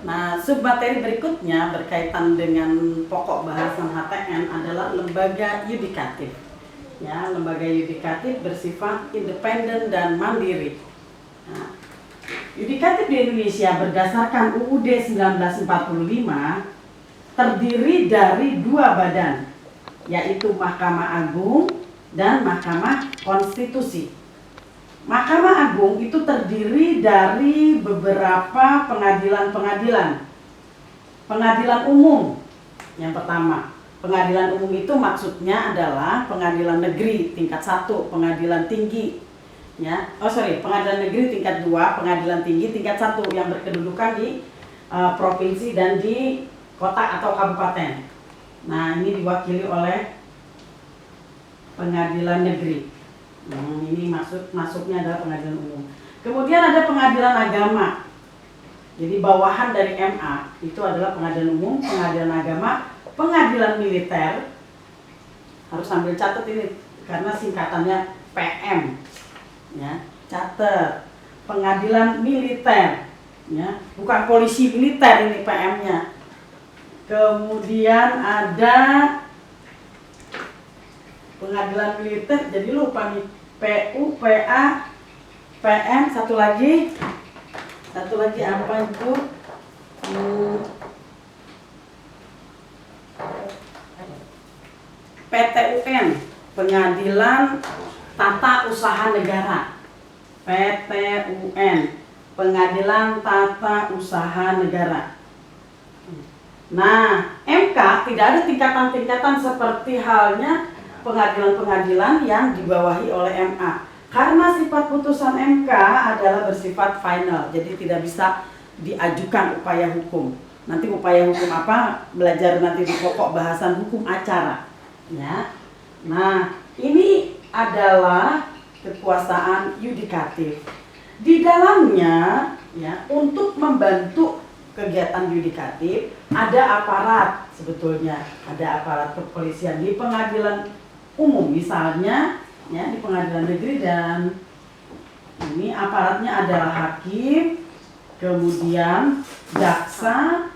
Nah, submateri berikutnya berkaitan dengan pokok bahasan HTN adalah lembaga yudikatif. Ya, lembaga yudikatif bersifat independen dan mandiri. Nah, yudikatif di Indonesia berdasarkan UUD 1945 terdiri dari dua badan, yaitu Mahkamah Agung dan Mahkamah Konstitusi. Mahkamah Agung itu terdiri dari beberapa pengadilan-pengadilan. Pengadilan umum yang pertama. Pengadilan umum itu maksudnya adalah pengadilan negeri tingkat 1, pengadilan tinggi. Pengadilan negeri tingkat 2, pengadilan tinggi tingkat 1 yang berkedudukan di provinsi dan di kota atau kabupaten. Nah, ini diwakili oleh pengadilan negeri. Ini masuknya adalah pengadilan umum. Kemudian ada pengadilan agama. Jadi bawahan dari MA itu adalah pengadilan umum, pengadilan agama, pengadilan militer. Harus sambil catat ini karena singkatannya PM. Ya, catat. Pengadilan militer. Ya, bukan polisi militer ini PM-nya. Kemudian ada pengadilan militer, jadi lupa nih, PU, PA, PM, satu lagi apa itu? PTUN, Pengadilan Tata Usaha Negara. PTUN, Pengadilan Tata Usaha Negara. Nah, MK tidak ada tingkatan-tingkatan seperti halnya pengadilan-pengadilan yang dibawahi oleh MA. Karena sifat putusan MK adalah bersifat final, jadi tidak bisa diajukan upaya hukum. Nanti upaya hukum apa? Belajar nanti di pokok bahasan hukum acara. Ya. Nah, ini adalah kekuasaan yudikatif. Di dalamnya, ya, untuk membantu kegiatan yudikatif ada aparat sebetulnya, ada aparat kepolisian di pengadilan umum misalnya, ya, di pengadilan negeri, dan ini aparatnya adalah hakim, kemudian jaksa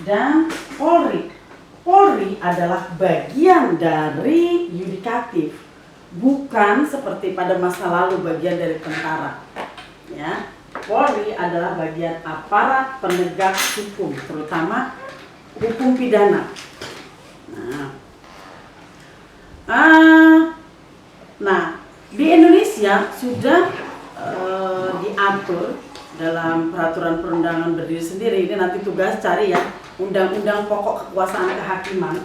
dan Polri. Polri adalah bagian dari yudikatif, bukan seperti pada masa lalu bagian dari tentara. Ya, Polri adalah bagian aparat penegak hukum, terutama hukum pidana. Nah, di Indonesia sudah diatur dalam peraturan perundangan berdiri sendiri. Ini nanti tugas cari ya, Undang-Undang Pokok Kekuasaan Kehakiman.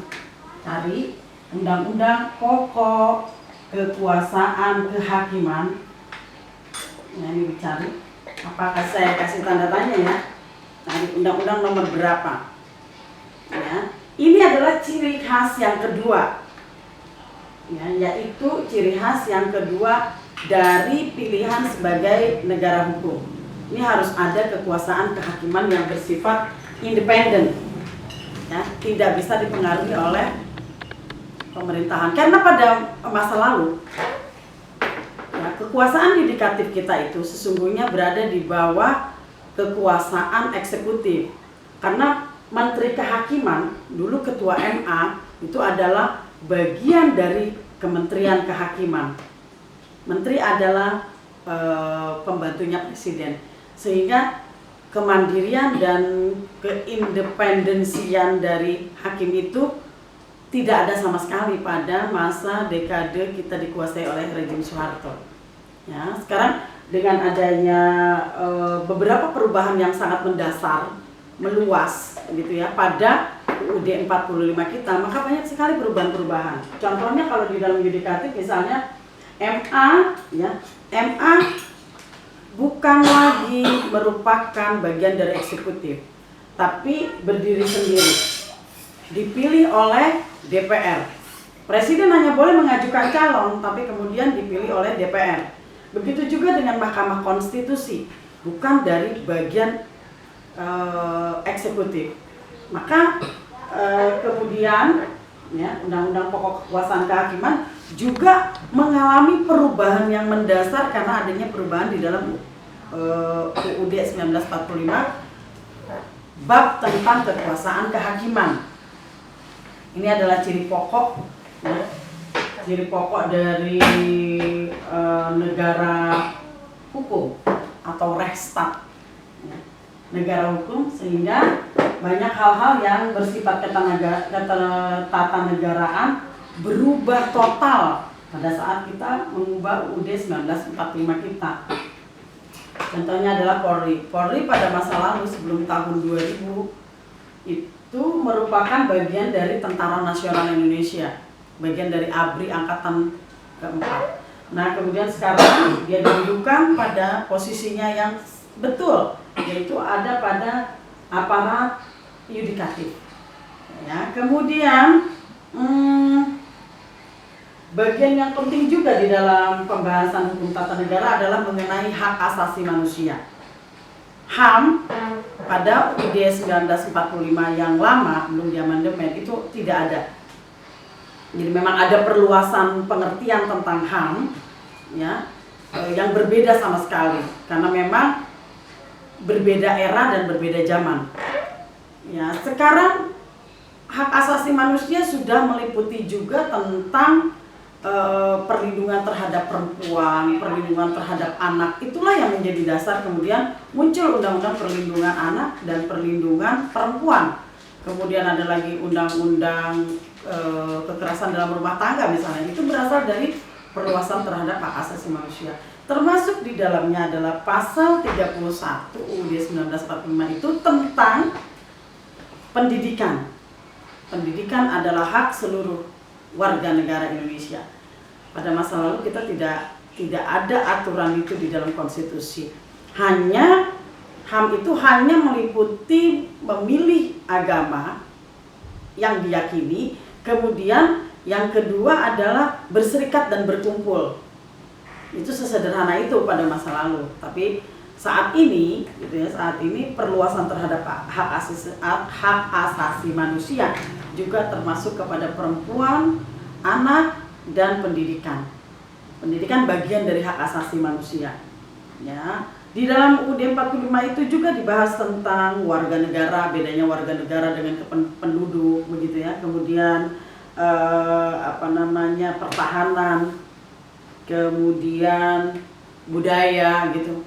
Cari Undang-Undang Pokok Kekuasaan Kehakiman. Nah, ini dicari. Apakah saya kasih tanda tanya ya? Nah, undang-undang nomor berapa? Ya, ini adalah ciri khas yang kedua. Ya, yaitu ciri khas yang kedua dari pilihan sebagai negara hukum. Ini harus ada kekuasaan kehakiman yang bersifat independen. Ya, tidak bisa dipengaruhi oleh pemerintahan. Karena pada masa lalu kekuasaan yudikatif kita itu sesungguhnya berada di bawah kekuasaan eksekutif. Karena Menteri Kehakiman, dulu Ketua MA, itu adalah bagian dari Kementerian Kehakiman. Menteri adalah pembantunya Presiden. Sehingga kemandirian dan keindependensian dari hakim itu tidak ada sama sekali pada masa dekade kita dikuasai oleh rezim Soeharto. Ya, sekarang dengan adanya beberapa perubahan yang sangat mendasar, meluas gitu ya pada UUD 45 kita, maka banyak sekali perubahan-perubahan. Contohnya kalau di dalam yudikatif misalnya MA, ya, MA bukan lagi merupakan bagian dari eksekutif, tapi berdiri sendiri, dipilih oleh DPR. Presiden hanya boleh mengajukan calon, tapi kemudian dipilih oleh DPR. Begitu juga dengan Mahkamah Konstitusi, bukan dari bagian eksekutif. Maka kemudian ya, Undang-Undang Pokok Kekuasaan Kehakiman juga mengalami perubahan yang mendasar karena adanya perubahan di dalam UUD 1945 bab tentang kekuasaan kehakiman. Ini adalah ciri pokok, ya, ciri pokok dari negara hukum atau Rechtsstaat, ya, negara hukum, sehingga banyak hal-hal yang bersifat ketatanegaraan berubah total pada saat kita mengubah UUD 1945 kita. Contohnya adalah Polri. Polri pada masa lalu sebelum tahun 2000 itu merupakan bagian dari Tentara Nasional Indonesia, bagian dari ABRI Angkatan keempat. Nah, kemudian sekarang dia didudukan pada posisinya yang betul, yaitu ada pada aparat yudikatif. Ya, kemudian bagian yang penting juga di dalam pembahasan hukum tata negara adalah mengenai hak asasi manusia. HAM pada UUD 1945 yang lama, belum diamandemen, itu tidak ada. Jadi memang ada perluasan pengertian tentang HAM, ya, yang berbeda sama sekali, karena memang berbeda era dan berbeda zaman. Ya, sekarang hak asasi manusia sudah meliputi juga tentang perlindungan terhadap perempuan, perlindungan terhadap anak. Itulah yang menjadi dasar kemudian muncul Undang-Undang Perlindungan Anak dan Perlindungan Perempuan. Kemudian ada lagi Undang-Undang kekerasan dalam rumah tangga misalnya. Itu berasal dari perluasan terhadap hak asasi manusia. Termasuk di dalamnya adalah pasal 31 UUD 1945 itu tentang pendidikan. Pendidikan adalah hak seluruh warga negara Indonesia. Pada masa lalu kita tidak ada aturan itu di dalam konstitusi. Hanya HAM itu hanya meliputi memilih agama yang diyakini, kemudian yang kedua adalah berserikat dan berkumpul. Itu sesederhana itu pada masa lalu. Tapi saat ini, gitu ya, saat ini perluasan terhadap hak asasi manusia juga termasuk kepada perempuan, anak, dan pendidikan. Pendidikan bagian dari hak asasi manusia. Ya, di dalam UUD 45 itu juga dibahas tentang warga negara, bedanya warga negara dengan penduduk, begitu ya. Kemudian pertahanan, kemudian budaya, gitu.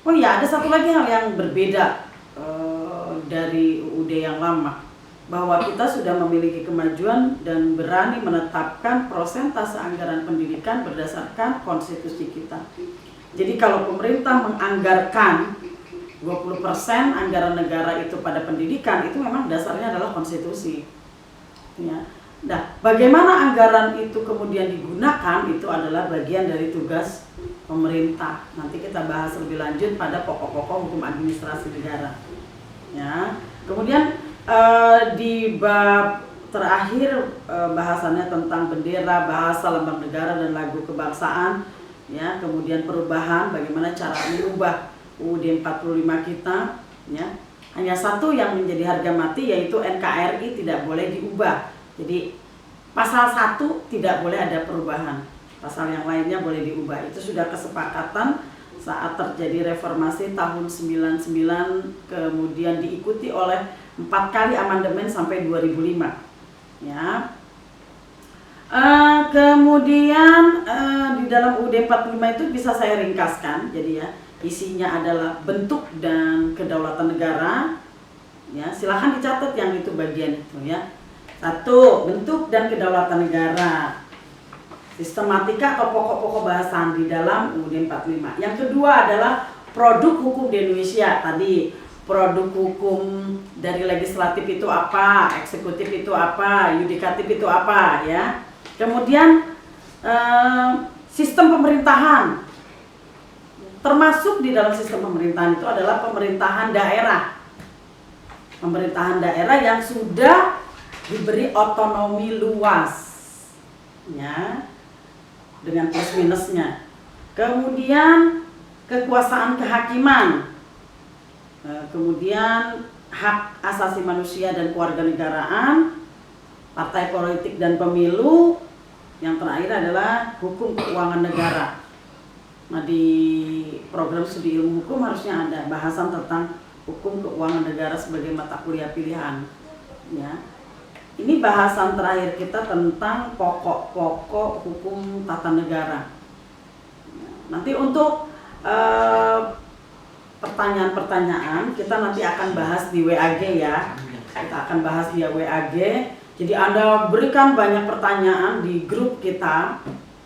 Oh iya, ada satu lagi hal yang berbeda dari UUD yang lama, bahwa kita sudah memiliki kemajuan dan berani menetapkan persentase anggaran pendidikan berdasarkan konstitusi kita. Jadi kalau pemerintah menganggarkan 20% anggaran negara itu pada pendidikan, itu memang dasarnya adalah konstitusi. Ya. Nah, bagaimana anggaran itu kemudian digunakan, itu adalah bagian dari tugas pemerintah. Nanti kita bahas lebih lanjut pada pokok-pokok hukum administrasi negara. Ya. Kemudian di bab terakhir bahasannya tentang bendera, bahasa, lambang negara, dan lagu kebangsaan. Ya, kemudian perubahan, bagaimana cara mengubah UUD 45 kita. Ya. Hanya satu yang menjadi harga mati, yaitu NKRI tidak boleh diubah. Jadi pasal 1 tidak boleh ada perubahan. Pasal yang lainnya boleh diubah. Itu sudah kesepakatan saat terjadi reformasi tahun 99, kemudian diikuti oleh 4 kali amandemen sampai 2005. Ya. Kemudian di dalam UUD 45 itu bisa saya ringkaskan. Jadi ya, isinya adalah bentuk dan kedaulatan negara. Ya, silahkan dicatat yang itu bagian itu ya. 1. Bentuk dan kedaulatan negara. Sistematika atau pokok-pokok bahasan di dalam UUD 45. Yang kedua adalah produk hukum di Indonesia. Tadi produk hukum dari legislatif itu apa, eksekutif itu apa, yudikatif itu apa, ya. Kemudian sistem pemerintahan. Termasuk di dalam sistem pemerintahan itu adalah pemerintahan daerah. Pemerintahan daerah yang sudah diberi otonomi luas. Ya. Dengan plus minusnya. Kemudian kekuasaan kehakiman, kemudian hak asasi manusia dan kewarganegaraan, partai politik dan pemilu, yang terakhir adalah hukum keuangan negara. Nah, di program studi ilmu hukum harusnya ada bahasan tentang Hukum Keuangan Negara sebagai mata kuliah pilihan. Ya. Ini bahasan terakhir kita tentang pokok-pokok hukum tata negara. Nanti untuk pertanyaan-pertanyaan kita nanti akan bahas di WAG ya. Kita akan bahas via WAG. Jadi Anda berikan banyak pertanyaan di grup kita.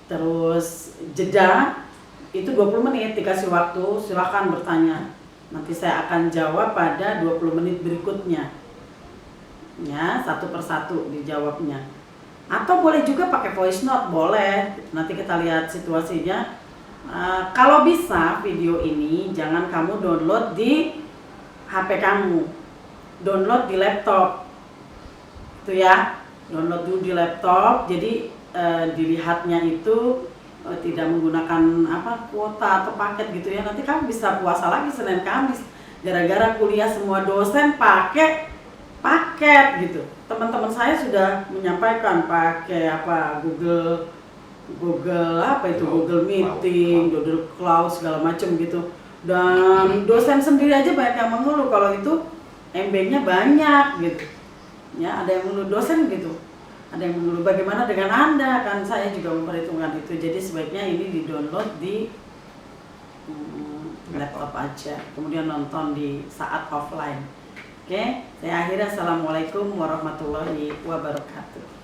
Terus jeda itu 20 menit dikasih waktu, silakan bertanya. Nanti saya akan jawab pada 20 menit berikutnya. Ya, satu persatu dijawabnya. Atau boleh juga pakai voice note, boleh. Nanti kita lihat situasinya. Kalau bisa video ini jangan kamu download di HP kamu. Download di laptop. Itu ya. Download dulu di laptop. Jadi dilihatnya itu tidak menggunakan kuota atau paket gitu ya. Nanti kamu bisa puasa lagi Senin Kamis gara-gara kuliah semua dosen pakai paket gitu. Teman-teman saya sudah menyampaikan pakai Google Meeting, Google Cloud segala macam gitu. Dan dosen sendiri aja banyak yang mengeluh kalau itu MB-nya banyak gitu. Ya, ada yang mengeluh dosen gitu. Ada yang mengeluh, bagaimana dengan Anda? Kan saya juga memperhitungkan itu. Jadi sebaiknya ini di-download di laptop aja. Kemudian nonton di saat offline. Oke, saya akhiri. Assalamualaikum warahmatullahi wabarakatuh.